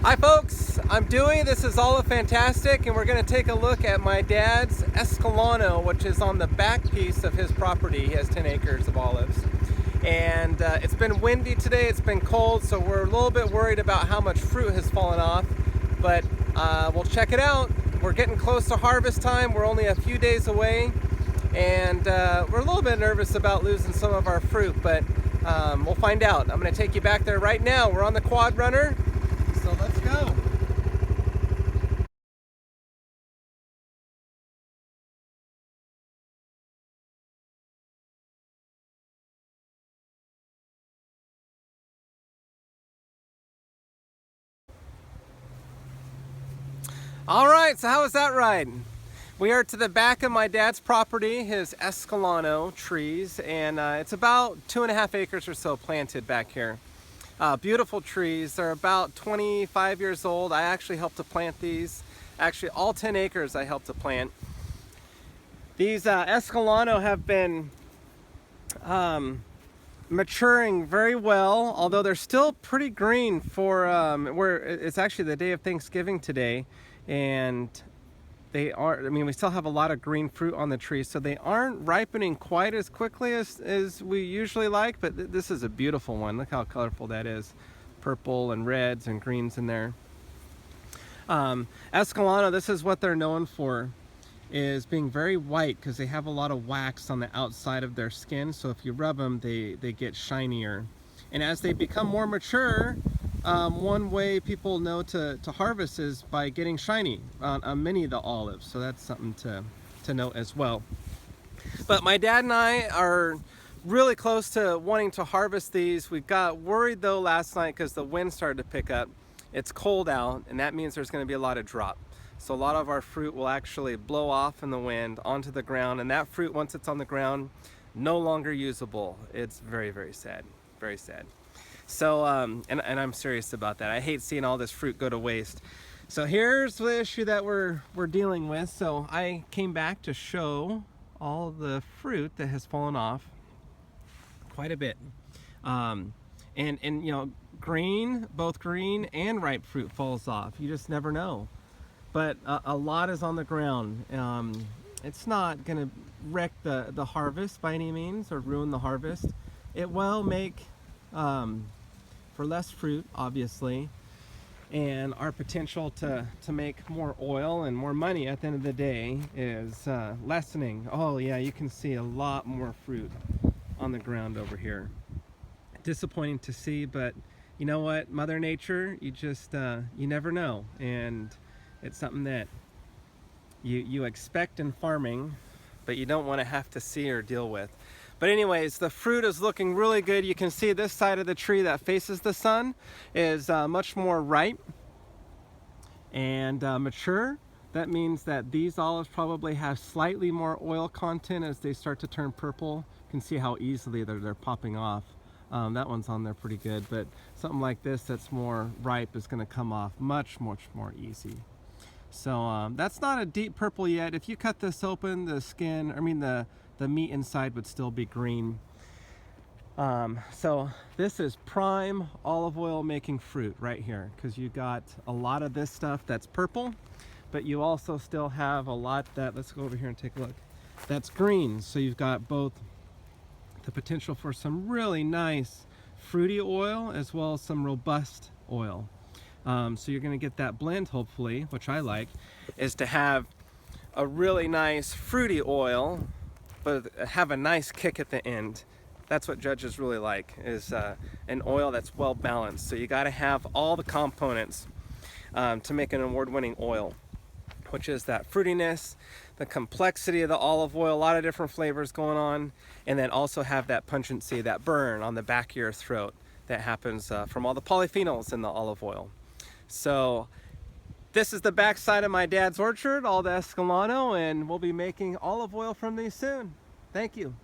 Hi folks, I'm Dewey. This is Olive Fantastic, and we're going to take a look at my dad's Ascolano, which is on the back piece of his property. He has 10 acres of olives. And it's been windy today, it's been cold, so we're a little bit worried about how much fruit has fallen off. But we'll check it out. We're getting close to harvest time. We're only a few days away. And we're a little bit nervous about losing some of our fruit, but we'll find out. I'm going to take you back there right now. We're on the quad runner. So let's go. All right, so how was that ride? We are to the back of my dad's property, his Ascolano trees, and it's about 2.5 acres or so planted back here. Beautiful trees. They're about 25 years old. I actually helped to plant these. Actually, all 10 acres I helped to plant. These Ascolano have been maturing very well, although they're still pretty green for where it's actually the day of Thanksgiving today, and they are, I mean, we still have a lot of green fruit on the trees, so they aren't ripening quite as quickly as we usually like, but this is a beautiful one. Look how colorful that is. Purple and reds and greens in there. Ascolano, this is what they're known for, is being very white because they have a lot of wax on the outside of their skin, so if you rub them, they get shinier. And as they become more mature, one way people know to harvest is by getting shiny on many of the olives, so that's something to note as well. But my dad and I are really close to wanting to harvest these. We got worried though last night because the wind started to pick up. It's cold out, and that means there's going to be a lot of drop. So a lot of our fruit will actually blow off in the wind onto the ground, and that fruit, once it's on the ground, no longer usable. It's very, very sad. Very sad. So, and I'm serious about that. I hate seeing all this fruit go to waste. So here's the issue that we're dealing with. So I came back to show all the fruit that has fallen off quite a bit. And you know, both green and ripe fruit falls off. You just never know. But a lot is on the ground. It's not gonna wreck the harvest by any means or ruin the harvest. It will make for less fruit, obviously, and our potential to make more oil and more money at the end of the day is lessening. Oh yeah, you can see a lot more fruit on the ground over here. Disappointing to see, but you know what, Mother Nature, you just you never know, and it's something that you expect in farming, but you don't want to have to see or deal with. But anyways, the fruit is looking really good. You can see this side of the tree that faces the sun is much more ripe and mature. That means that these olives probably have slightly more oil content as they start to turn purple. You can see how easily they're popping off. That one's on there pretty good, but something like this that's more ripe is going to come off much more easy. So that's not a deep purple yet. If you cut this open, the skin, I mean the meat inside would still be green. So this is prime olive oil making fruit right here, because you got a lot of this stuff that's purple, but you also still have a lot that, let's go over here and take a look, that's green. So you've got both the potential for some really nice fruity oil as well as some robust oil. So you're going to get that blend, hopefully, which I like, is to have a really nice fruity oil but have a nice kick at the end. That's what judges really like, is an oil that's well balanced. So you got to have all the components to make an award-winning oil, which is that fruitiness, the complexity of the olive oil, a lot of different flavors going on, and then also have that pungency, that burn on the back of your throat that happens from all the polyphenols in the olive oil. So this is the back side of my dad's orchard, all the Ascolano, and we'll be making olive oil from these soon. Thank you.